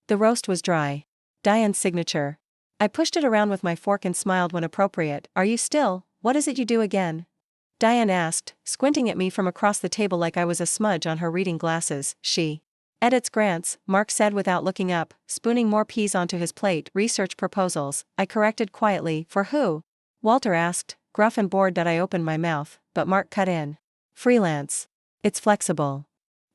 The roast was dry. Diane's signature. I pushed it around with my fork and smiled when appropriate. Are you still? What is it you do again? Diane asked, squinting at me from across the table like I was a smudge on her reading glasses. She edits grants, Mark said without looking up, spooning more peas onto his plate. Research proposals, I corrected quietly. For who? Walter asked, gruff and bored that I opened my mouth, but Mark cut in. Freelance. It's flexible.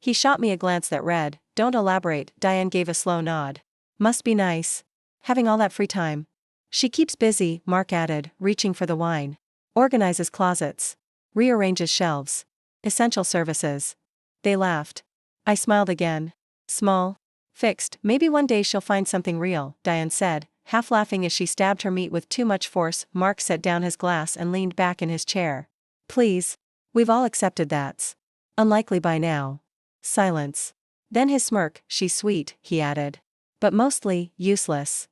He shot me a glance that read, don't elaborate. Diane gave a slow nod. Must be nice. Having all that free time. She keeps busy, Mark added, reaching for the wine. Organizes closets. Rearranges shelves. Essential services. They laughed. I smiled again. Small. Fixed. Maybe one day she'll find something real, Diane said, half laughing as she stabbed her meat with too much force. Mark set down his glass and leaned back in his chair. Please. We've all accepted that's unlikely by now. Silence. Then his smirk. She's sweet, he added. But mostly, useless.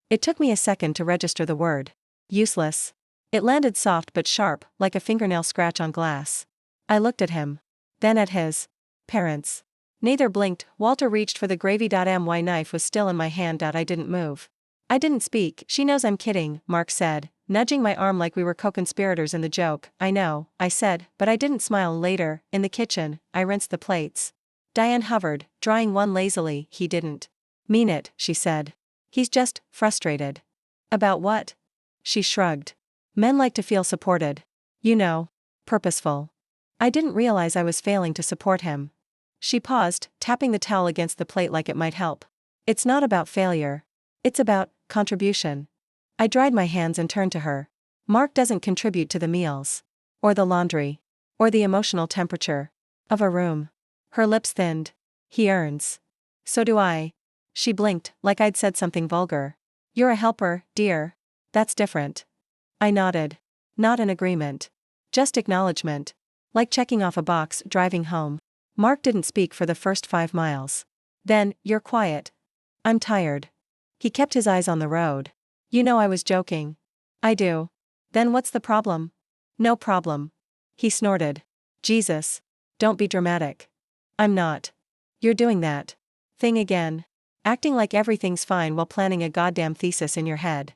It took me a second to register the word. Useless. It landed soft but sharp, like a fingernail scratch on glass. I looked at him. Then at his parents. Neither blinked. Walter reached for the gravy.my knife was still in my hand. I didn't move. I didn't speak. She knows I'm kidding, Mark said, nudging my arm like we were co-conspirators in the joke. I know, I said, but I didn't smile. Later, in the kitchen, I rinsed the plates. Diane hovered, drying one lazily. He didn't mean it, she said. He's just frustrated. About what? She shrugged. Men like to feel supported. You know. Purposeful. I didn't realize I was failing to support him. She paused, tapping the towel against the plate like it might help. It's not about failure. It's about contribution. I dried my hands and turned to her. Mark doesn't contribute to the meals. Or the laundry. Or the emotional temperature of a room. Her lips thinned. He earns. So do I. She blinked, like I'd said something vulgar. You're a helper, dear. That's different. I nodded. Not an agreement. Just acknowledgement. Like checking off a box. Driving home. Mark didn't speak for the first 5 miles. Then, you're quiet. I'm tired. He kept his eyes on the road. You know I was joking. I do. Then what's the problem? No problem. He snorted. Jesus. Don't be dramatic. I'm not. You're doing that thing again. Acting like everything's fine while planning a goddamn thesis in your head.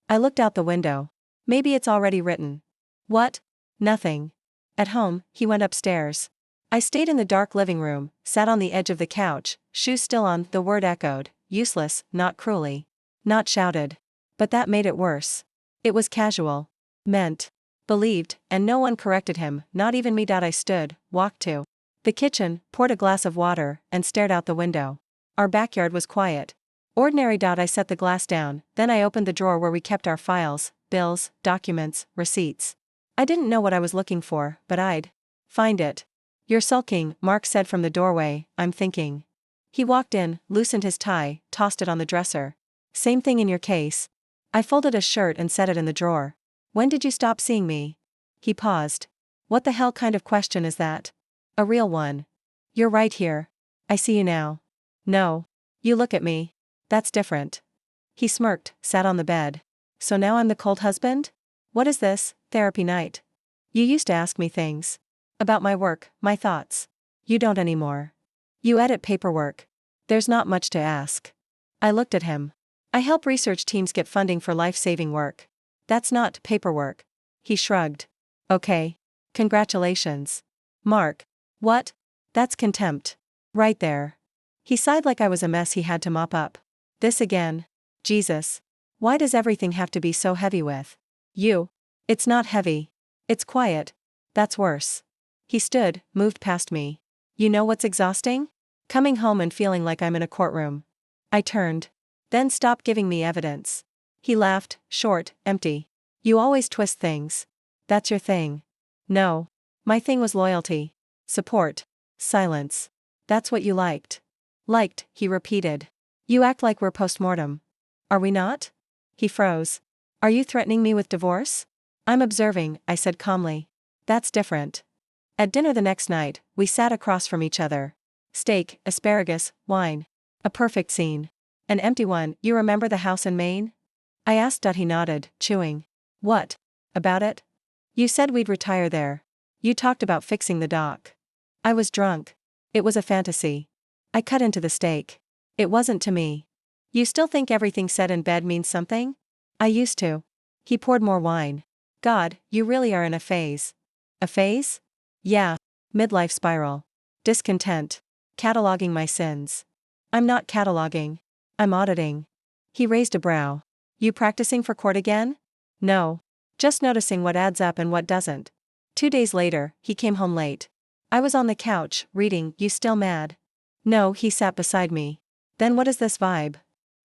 I looked out the window. Maybe it's already written. What? Nothing. At home, he went upstairs. I stayed in the dark living room, sat on the edge of the couch, shoes still on. The word echoed. Useless, not cruelly. Not shouted. But that made it worse. It was casual. Meant. Believed, and no one corrected him, not even me. I stood, walked to the kitchen, poured a glass of water, and stared out the window. Our backyard was quiet. Ordinary. I set the glass down, then I opened the drawer where we kept our files, bills, documents, receipts. I didn't know what I was looking for, but I'd find it. You're sulking, Mark said from the doorway. I'm thinking. He walked in, loosened his tie, tossed it on the dresser. Same thing in your case. I folded a shirt and set it in the drawer. When did you stop seeing me? He paused. What the hell kind of question is that? A real one. You're right here. I see you now. No. You look at me. That's different. He smirked, sat on the bed. So now I'm the cold husband? What is this, therapy night? You used to ask me things. About my work, my thoughts. You don't anymore. You edit paperwork. There's not much to ask. I looked at him. I help research teams get funding for life-saving work. That's not paperwork. He shrugged. Okay. Congratulations. Mark. What? That's contempt. Right there. He sighed like I was a mess he had to mop up. This again. Jesus. Why does everything have to be so heavy with you? It's not heavy. It's quiet. That's worse. He stood, moved past me. You know what's exhausting? Coming home and feeling like I'm in a courtroom. I turned. Then stop giving me evidence. He laughed, short, empty. You always twist things. That's your thing. No. My thing was loyalty. Support. Silence. That's what you liked. Liked, he repeated. You act like we're post-mortem. Are we not? He froze. Are you threatening me with divorce? I'm observing, I said calmly. That's different. At dinner the next night, we sat across from each other. Steak, asparagus, wine. A perfect scene. An empty one. You remember the house in Maine? I asked. He nodded, chewing. What? About it? You said we'd retire there. You talked about fixing the dock. I was drunk. It was a fantasy. I cut into the steak. It wasn't to me. You still think everything said in bed means something? I used to. He poured more wine. God, you really are in a phase. A phase? Yeah. Midlife spiral. Discontent. Cataloging my sins. I'm not cataloging. I'm auditing. He raised a brow. You practicing for court again? No. Just noticing what adds up and what doesn't. 2 days later, he came home late. I was on the couch, reading. You still mad? No, he sat beside me. Then what is this vibe?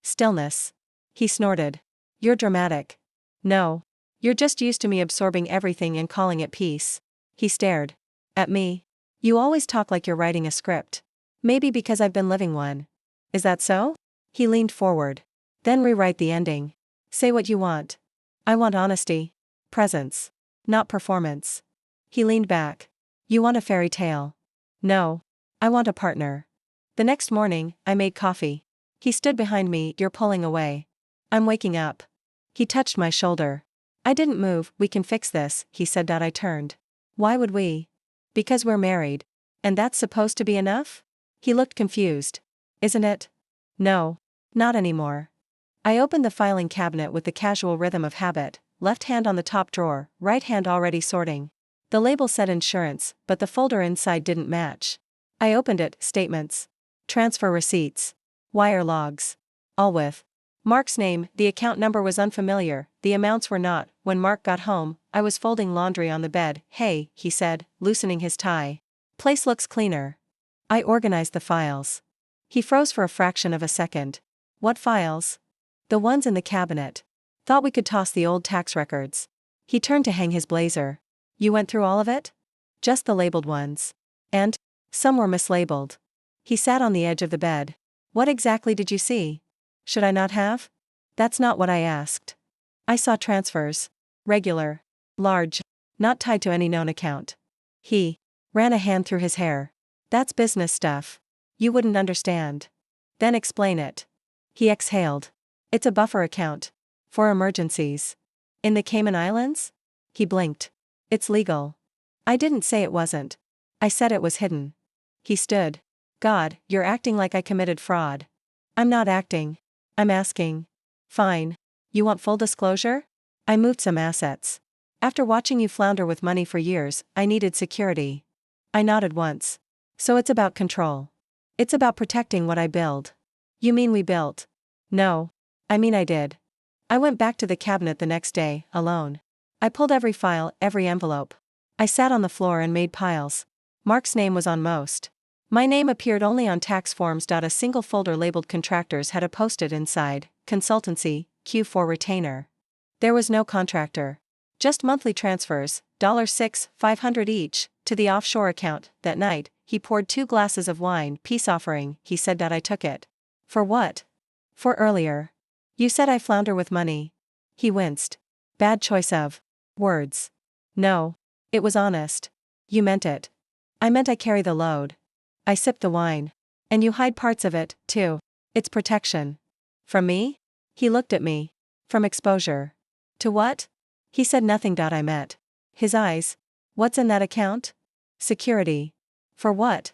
Stillness. He snorted. You're dramatic. No. You're just used to me absorbing everything and calling it peace. He stared. At me. You always talk like you're writing a script. Maybe because I've been living one. Is that so? He leaned forward. Then rewrite the ending. Say what you want. I want honesty. Presence. Not performance. He leaned back. You want a fairy tale? No. I want a partner. The next morning, I made coffee. He stood behind me. You're pulling away. I'm waking up. He touched my shoulder. I didn't move. We can fix this, he said. I turned. Why would we? Because we're married. And that's supposed to be enough? He looked confused. Isn't it? No. Not anymore. I opened the filing cabinet with the casual rhythm of habit, left hand on the top drawer, right hand already sorting. The label said insurance, but the folder inside didn't match. I opened it. Statements. Transfer receipts. Wire logs. All with Mark's name. The account number was unfamiliar, the amounts were not. When Mark got home, I was folding laundry on the bed. Hey, he said, loosening his tie. Place looks cleaner. I organized the files. He froze for a fraction of a second. What files? The ones in the cabinet. Thought we could toss the old tax records. He turned to hang his blazer. You went through all of it? Just the labeled ones. And? Some were mislabeled. He sat on the edge of the bed. What exactly did you see? Should I not have? That's not what I asked. I saw transfers. Regular. Large. Not tied to any known account. He ran a hand through his hair. That's business stuff. You wouldn't understand. Then explain it. He exhaled. It's a buffer account. For emergencies. In the Cayman Islands? He blinked. It's legal. I didn't say it wasn't. I said it was hidden. He stood. God, you're acting like I committed fraud. I'm not acting. I'm asking. Fine. You want full disclosure? I moved some assets. After watching you flounder with money for years, I needed security. I nodded once. So it's about control. It's about protecting what I build. You mean we built? No. I mean I did. I went back to the cabinet the next day, alone. I pulled every file, every envelope. I sat on the floor and made piles. Mark's name was on most. My name appeared only on tax forms. A single folder labeled contractors had a post-it inside, consultancy, Q4 retainer. There was no contractor. Just monthly transfers, $6,500 each, to the offshore account. That night, he poured 2 glasses of wine. Peace offering, he said. I took it. For what? For earlier. You said I flounder with money. He winced. Bad choice of words. No. It was honest. You meant it. I meant I carry the load. I sipped the wine. And you hide parts of it, too. It's protection. From me? He looked at me. From exposure. To what? He said nothing. I met his eyes. What's in that account? Security. For what?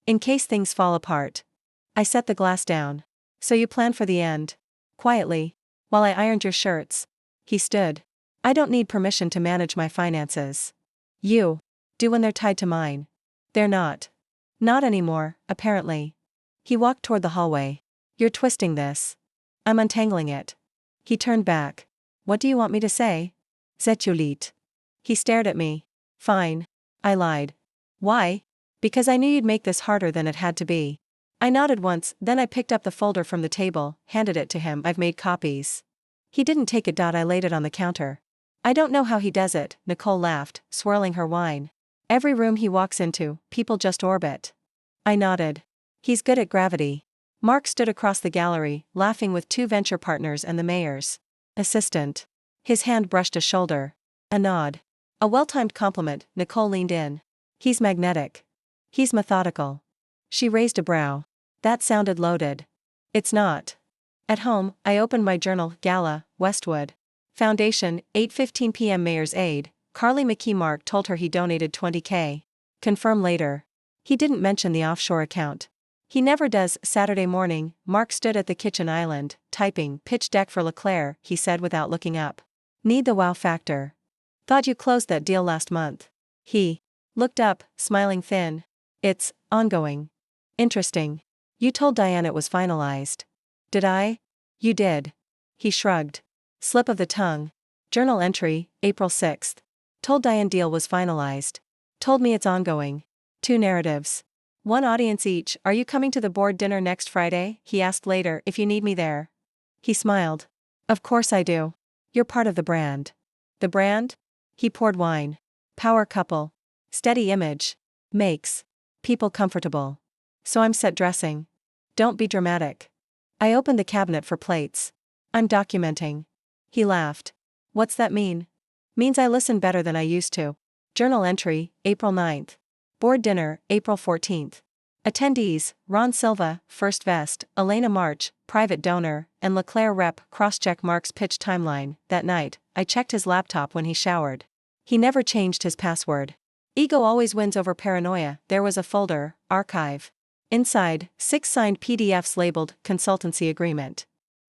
In case things fall apart. I set the glass down. So you plan for the end. Quietly. While I ironed your shirts. He stood. I don't need permission to manage my finances. You do when they're tied to mine. They're not. Not anymore, apparently. He walked toward the hallway. You're twisting this. I'm untangling it. He turned back. What do you want me to say? Zetulit. He stared at me. Fine. I lied. Why? Because I knew you'd make this harder than it had to be. I nodded once, then I picked up the folder from the table, handed it to him. I've made copies. He didn't take it. I laid it on the counter. I don't know how he does it, Nicole laughed, swirling her wine. Every room he walks into, people just orbit. I nodded. He's good at gravity. Mark stood across the gallery, laughing with 2 venture partners and the mayor's assistant. His hand brushed a shoulder. A nod. A well-timed compliment. Nicole leaned in. He's magnetic. He's methodical. She raised a brow. That sounded loaded. It's not. At home, I opened my journal. Gala, Westwood Foundation, 8:15 p.m. Mayor's aide, Carly McKee. Mark told her he donated $20K. Confirm later. He didn't mention the offshore account. He never does. Saturday morning, Mark stood at the kitchen island, typing, pitch deck for Leclerc, he said without looking up. Need the wow factor. Thought you closed that deal last month. He looked up, smiling thin. It's ongoing. Interesting. You told Diane it was finalized. Did I? You did. He shrugged. Slip of the tongue. Journal entry, April 6th. Told Diane deal was finalized. Told me it's ongoing. 2 narratives. 1 audience each. Are you coming to the board dinner next Friday? He asked later, if you need me there. He smiled. Of course I do. You're part of the brand. The brand? He poured wine. Power couple. Steady image. Makes people comfortable. So I'm set dressing. Don't be dramatic. I opened the cabinet for plates. I'm documenting. He laughed. What's that mean? Means I listen better than I used to. Journal entry, April 9th. Board dinner, April 14th. Attendees, Ron Silva, First Vest, Elena March, Private Donor, and Leclerc Rep. Crosscheck Mark's pitch timeline. That night, I checked his laptop when he showered. He never changed his password. Ego always wins over paranoia. There was a folder, archive. Inside, 6 signed PDFs labeled Consultancy Agreement.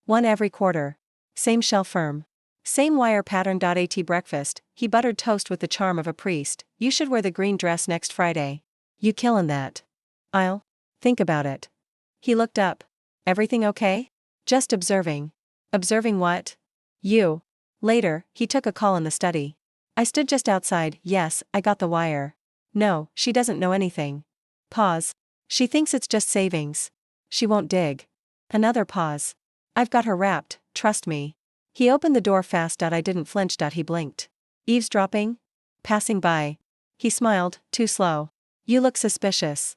1 every quarter. Same shell firm. Same wire pattern. At breakfast, he buttered toast with the charm of a priest. You should wear the green dress next Friday. You killin' that. I'll think about it. He looked up. Everything okay? Just observing. Observing what? You. Later, he took a call in the study. I stood just outside. Yes, I got the wire. No, she doesn't know anything. Pause. She thinks it's just savings. She won't dig. Another pause. I've got her wrapped, trust me. He opened the door fast. I didn't flinch. He blinked. Eavesdropping? Passing by. He smiled, too slow. You look suspicious.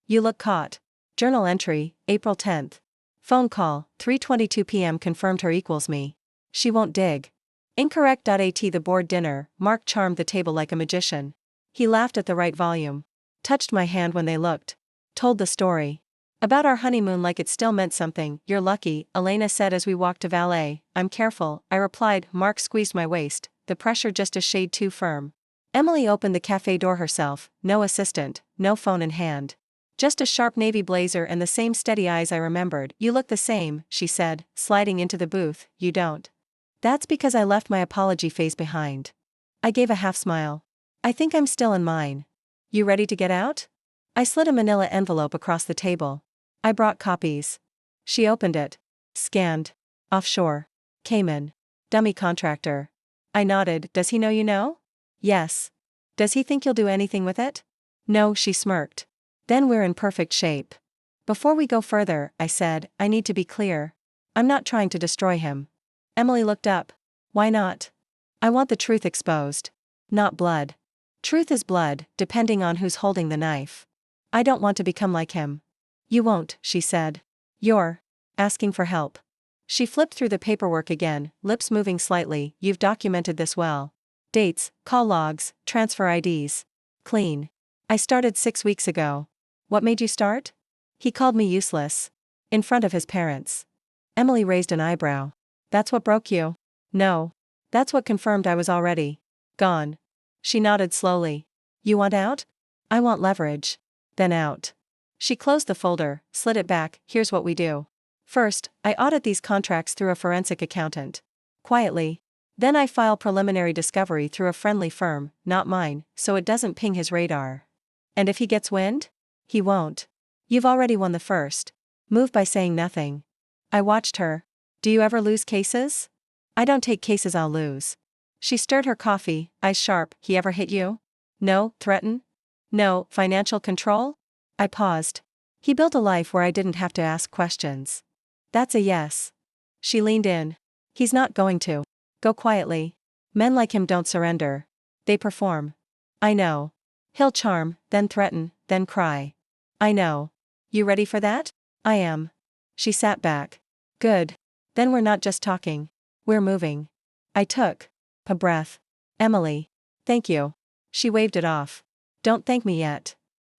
You look caught. Journal entry, April 10th. Phone call, 3:22 p.m. confirmed her equals me. She won't dig. Incorrect. At the board dinner, Mark charmed the table like a magician. He laughed at the right volume. Touched my hand when they looked. Told the story. About our honeymoon like it still meant something. You're lucky, Elena said as we walked to valet. I'm careful, I replied. Mark squeezed my waist, the pressure just a shade too firm. Emily opened the cafe door herself, no assistant, no phone in hand. Just a sharp navy blazer and the same steady eyes. I remembered. You look the same, she said, sliding into the booth. You don't. That's because I left my apology phase behind. I gave a half smile. I think I'm still in mine. You ready to get out? I slid a manila envelope across the table. I brought copies. She opened it. Scanned. Offshore. Cayman. Dummy contractor. I nodded. Does he know you know? Yes. Does he think you'll do anything with it? No, she smirked. Then we're in perfect shape. Before we go further, I said, I need to be clear. I'm not trying to destroy him. Emily looked up. Why not? I want the truth exposed. Not blood. Truth is blood, depending on who's holding the knife. I don't want to become like him. You won't, she said. You're asking for help. She flipped through the paperwork again, lips moving slightly. You've documented this well. Dates, call logs, transfer IDs. Clean. I started 6 weeks ago. What made you start? He called me useless. In front of his parents. Emily raised an eyebrow. That's what broke you? No. That's what confirmed I was already gone. She nodded slowly. You want out? I want leverage. Then out. She closed the folder, slid it back. Here's what we do. First, I audit these contracts through a forensic accountant. Quietly. Then I file preliminary discovery through a friendly firm, not mine, so it doesn't ping his radar. And if he gets wind? He won't. You've already won the first move by saying nothing. I watched her. Do you ever lose cases? I don't take cases I'll lose. She stirred her coffee, eyes sharp. He ever hit you? No. Threaten? No. Financial control? I paused. He built a life where I didn't have to ask questions. That's a yes. She leaned in. He's not going to. Go quietly. Men like him don't surrender. They perform. I know. He'll charm, then threaten, then cry. I know. You ready for that? I am. She sat back. Good. Then we're not just talking. We're moving. I took a breath. Emily. Thank you. She waved it off. Don't thank me yet.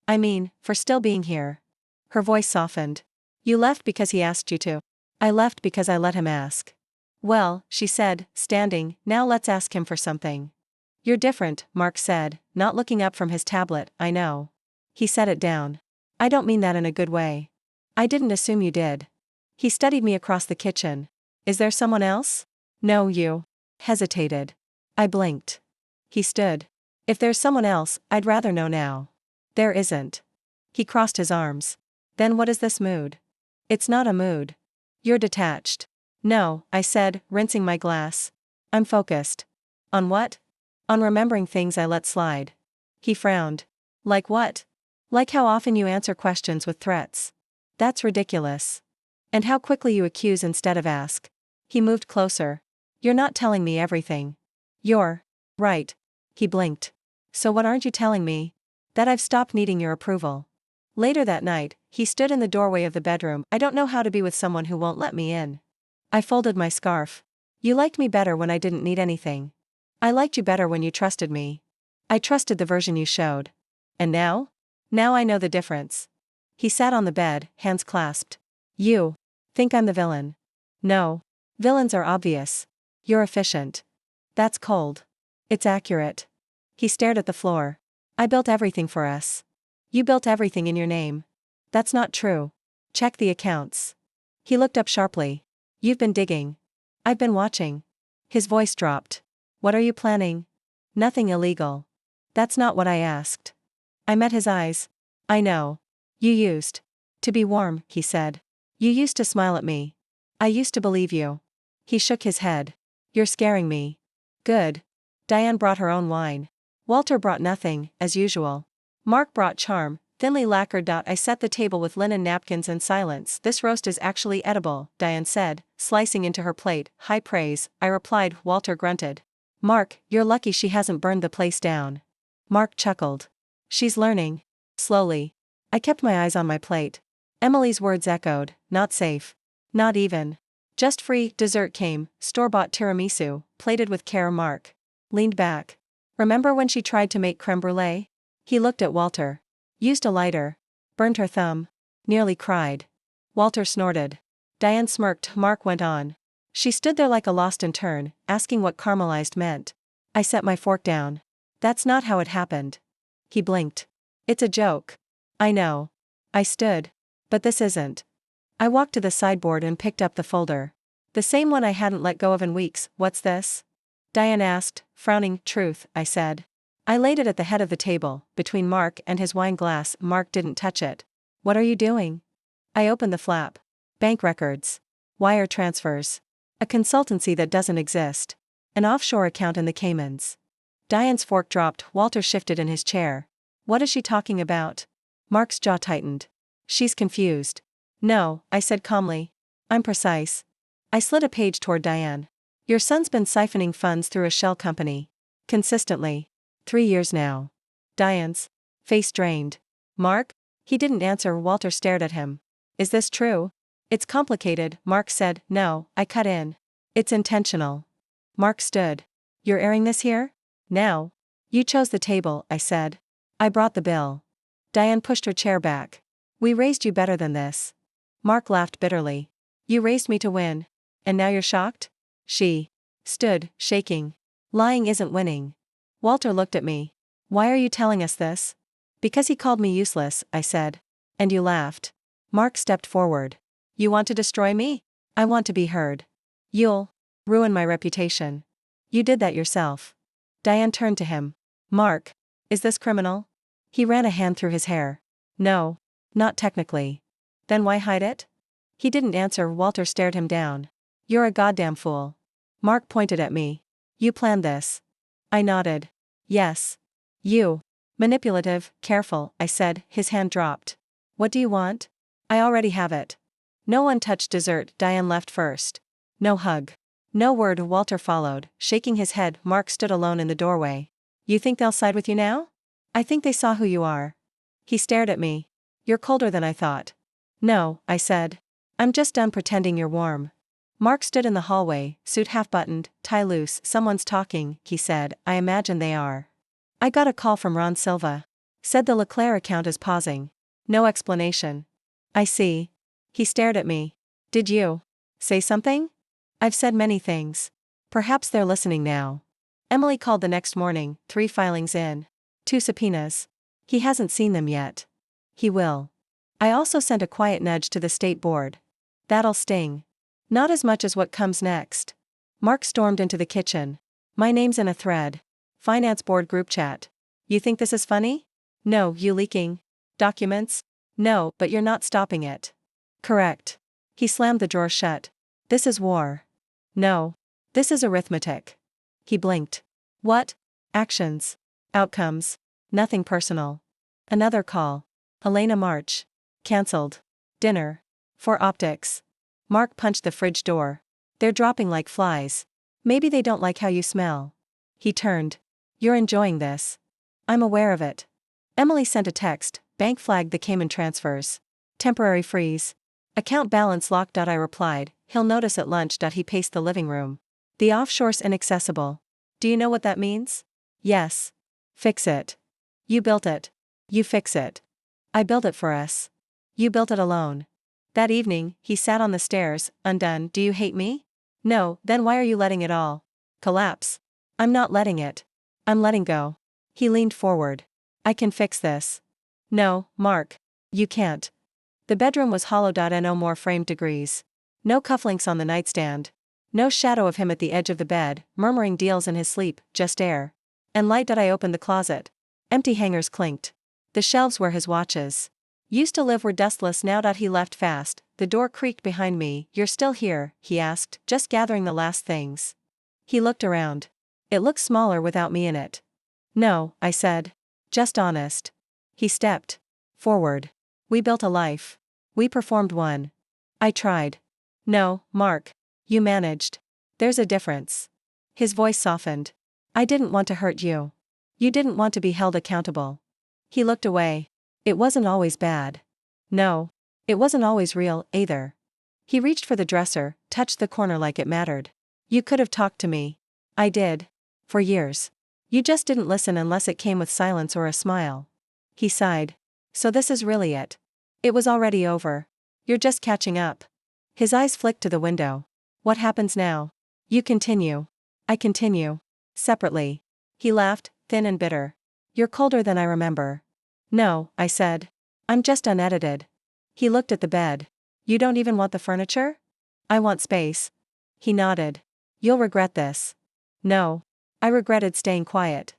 I mean, for still being here. Her voice softened. You left because he asked you to. I left because I let him ask. Well, she said, standing, now let's ask him for something. You're different, Mark said, not looking up from his tablet. I know. He set it down. I don't mean that in a good way. I didn't assume you did. He studied me across the kitchen. Is there someone else? No, you. Hesitated. I blinked. He stood. If there's someone else, I'd rather know now. There isn't. He crossed his arms. Then what is this mood? It's not a mood. You're detached. No, I said, rinsing my glass. I'm focused. On what? On remembering things I let slide. He frowned. Like what? Like how often you answer questions with threats. That's ridiculous. And how quickly you accuse instead of ask. He moved closer. You're not telling me everything. You're right. He blinked. So what aren't you telling me? That I've stopped needing your approval. Later that night, he stood in the doorway of the bedroom. I don't know how to be with someone who won't let me in. I folded my scarf. You liked me better when I didn't need anything. I liked you better when you trusted me. I trusted the version you showed. And now? Now I know the difference. He sat on the bed, hands clasped. You think I'm the villain? No. Villains are obvious. You're efficient. That's cold. It's accurate. He stared at the floor. I built everything for us. You built everything in your name. That's not true. Check the accounts. He looked up sharply. You've been digging. I've been watching. His voice dropped. What are you planning? Nothing illegal. That's not what I asked. I met his eyes. I know. You used to be warm, he said. You used to smile at me. I used to believe you. He shook his head. You're scaring me. Good. Diane brought her own wine. Walter brought nothing, as usual. Mark brought charm, thinly lacquered. I set the table with linen napkins in silence. This roast is actually edible, Diane said, slicing into her plate. High praise, I replied. Walter grunted. Mark, you're lucky she hasn't burned the place down. Mark chuckled. She's learning. Slowly. I kept my eyes on my plate. Emily's words echoed, not safe. Not even. Just free. Dessert came, store-bought tiramisu, plated with care. Mark leaned back. Remember when she tried to make creme brulee? He looked at Walter. Used a lighter. Burned her thumb. Nearly cried. Walter snorted. Diane smirked. Mark went on. She stood there like a lost intern, asking what caramelized meant. I set my fork down. That's not how it happened. He blinked. It's a joke. I know. I stood. But this isn't. I walked to the sideboard and picked up the folder. The same one I hadn't let go of in weeks. What's this? Diane asked, frowning. Truth, I said. I laid it at the head of the table, between Mark and his wine glass. Mark didn't touch it. What are you doing? I opened the flap. Bank records. Wire transfers. A consultancy that doesn't exist. An offshore account in the Caymans. Diane's fork dropped. Walter shifted in his chair. What is she talking about? Mark's jaw tightened. She's confused. No, I said calmly. I'm precise. I slid a page toward Diane. Your son's been siphoning funds through a shell company. Consistently. 3 years now. Diane's face drained. Mark? He didn't answer. Walter stared at him. Is this true? It's complicated, Mark said. No, I cut in. It's intentional. Mark stood. You're airing this here? Now? You chose the table, I said. I brought the bill. Diane pushed her chair back. We raised you better than this. Mark laughed bitterly. You raised me to win. And now you're shocked? She stood, shaking. Lying isn't winning. Walter looked at me. Why are you telling us this? Because he called me useless, I said. And you laughed. Mark stepped forward. You want to destroy me? I want to be heard. You'll ruin my reputation. You did that yourself. Diane turned to him. Mark, is this criminal? He ran a hand through his hair. No, not technically. Then why hide it? He didn't answer. Walter stared him down. You're a goddamn fool. Mark pointed at me. You planned this. I nodded. Yes. You. Manipulative, careful, I said. His hand dropped. What do you want? I already have it. No one touched dessert. Diane left first. No hug. No word. Walter followed, shaking his head. Mark stood alone in the doorway. You think they'll side with you now? I think they saw who you are. He stared at me. You're colder than I thought. No, I said. I'm just done pretending you're warm. Mark stood in the hallway, suit half-buttoned, tie loose. Someone's talking, he said. I imagine they are. I got a call from Ron Silva. Said the Leclerc account is pausing. No explanation. I see. He stared at me. Did you say something? I've said many things. Perhaps they're listening now. Emily called the next morning, 3 filings in. 2 subpoenas. He hasn't seen them yet. He will. I also sent a quiet nudge to the state board. That'll sting. Not as much as what comes next. Mark stormed into the kitchen. My name's in a thread. Finance board group chat. You think this is funny? No, you leaking documents? No, but you're not stopping it. Correct. He slammed the drawer shut. This is war. No. This is arithmetic. He blinked. What? Actions. Outcomes. Nothing personal. Another call. Elena March. Cancelled. Dinner. For optics. Mark punched the fridge door. They're dropping like flies. Maybe they don't like how you smell. He turned. You're enjoying this. I'm aware of it. Emily sent a text. Bank flagged the Cayman transfers. Temporary freeze. Account balance locked. I replied. He'll notice at lunch. He paced the living room. The offshore's inaccessible. Do you know what that means? Yes. Fix it. You built it. You fix it. I built it for us. You built it alone. That evening, he sat on the stairs, undone. Do you hate me? No, then why are you letting it all collapse? I'm not letting it. I'm letting go. He leaned forward. I can fix this. No, Mark. You can't. The bedroom was hollow. No more framed degrees. No cufflinks on the nightstand. No shadow of him at the edge of the bed, murmuring deals in his sleep, just air. And light. I opened the closet. Empty hangers clinked. The shelves where his watches used to live were dustless now. He left fast. The door creaked behind me. You're still here? He asked, just gathering the last things. He looked around. It looked smaller without me in it. No, I said. Just honest. He stepped forward. We built a life. We performed one. I tried. No, Mark. You managed. There's a difference. His voice softened. I didn't want to hurt you. You didn't want to be held accountable. He looked away. It wasn't always bad. No. It wasn't always real, either. He reached for the dresser, touched the corner like it mattered. You could have talked to me. I did. For years. You just didn't listen unless it came with silence or a smile. He sighed. So this is really it. It was already over. You're just catching up. His eyes flicked to the window. What happens now? You continue. I continue. Separately. He laughed, thin and bitter. You're colder than I remember. No, I said. I'm just unedited. He looked at the bed. You don't even want the furniture? I want space. He nodded. You'll regret this. No. I regretted staying quiet.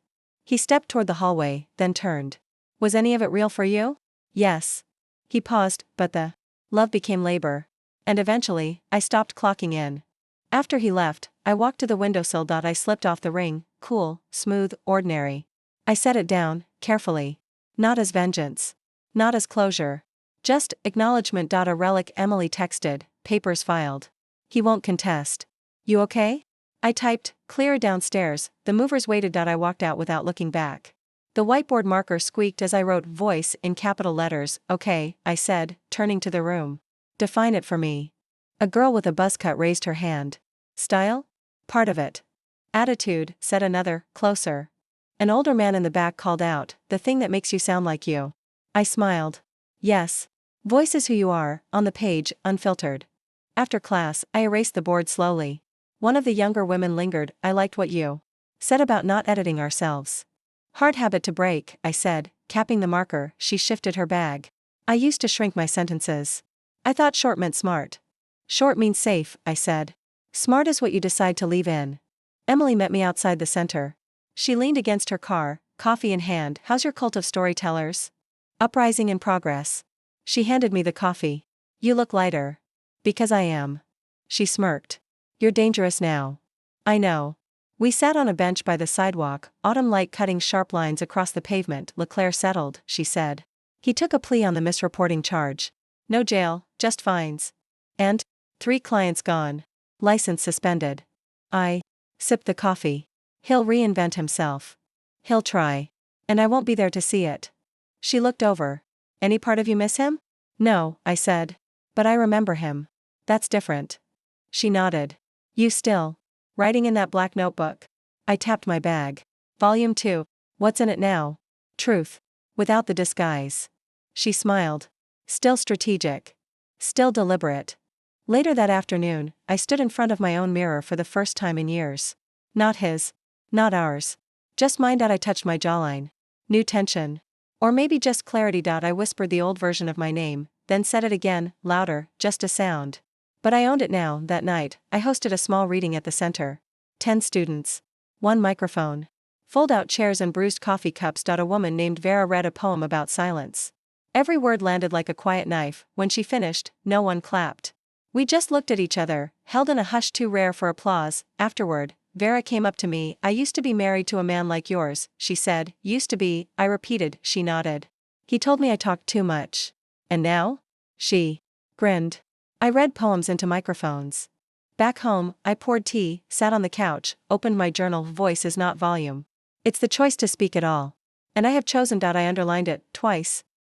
He stepped toward the hallway, then turned. Was any of it real for you? Yes. He paused, but the love became labor. And eventually, I stopped clocking in. After he left, I walked to the windowsill. I slipped off the ring, cool, smooth, ordinary. I set it down, carefully. Not as vengeance. Not as closure. Just acknowledgement. A relic. Emily texted, papers filed. He won't contest. You okay? I typed, clear downstairs. The movers waited. I walked out without looking back. The whiteboard marker squeaked as I wrote voice in capital letters. Okay, I said, turning to the room. Define it for me. A girl with a buzz cut raised her hand. Style? Part of it. Attitude, said another, closer. An older man in the back called out, the thing that makes you sound like you. I smiled. Yes. Voice is who you are, on the page, unfiltered. After class, I erased the board slowly. One of the younger women lingered. I liked what you said about not editing ourselves. Hard habit to break, I said, capping the marker. She shifted her bag. I used to shrink my sentences. I thought short meant smart. Short means safe, I said. Smart is what you decide to leave in. Emily met me outside the center. She leaned against her car, coffee in hand. How's your cult of storytellers? Uprising in progress. She handed me the coffee. You look lighter. Because I am. She smirked. You're dangerous now. I know. We sat on a bench by the sidewalk, autumn light cutting sharp lines across the pavement. LeClaire settled, she said. He took a plea on the misreporting charge. No jail, just fines. And 3 clients gone. License suspended. I sipped the coffee. He'll reinvent himself. He'll try. And I won't be there to see it. She looked over. Any part of you miss him? No, I said. But I remember him. That's different. She nodded. You still writing in that black notebook? I tapped my bag. Volume 2. What's in it now? Truth. Without the disguise. She smiled. Still strategic. Still deliberate. Later that afternoon, I stood in front of my own mirror for the first time in years. Not his. Not ours. Just mine. I touched my jawline. New tension. Or maybe just clarity. I whispered the old version of my name, then said it again, louder, just a sound. But I owned it now. That night, I hosted a small reading at the center. 10 students. 1 microphone. Fold-out chairs and bruised coffee cups. A woman named Vera read a poem about silence. Every word landed like a quiet knife. When she finished, no one clapped. We just looked at each other, held in a hush too rare for applause. Afterward, Vera came up to me. I used to be married to a man like yours, she said. Used to be, I repeated. She nodded. He told me I talked too much. And now? She grinned. I read poems into microphones. Back home, I poured tea, sat on the couch, opened my journal. Voice is not volume. It's the choice to speak at all. And I have chosen. I underlined it, twice.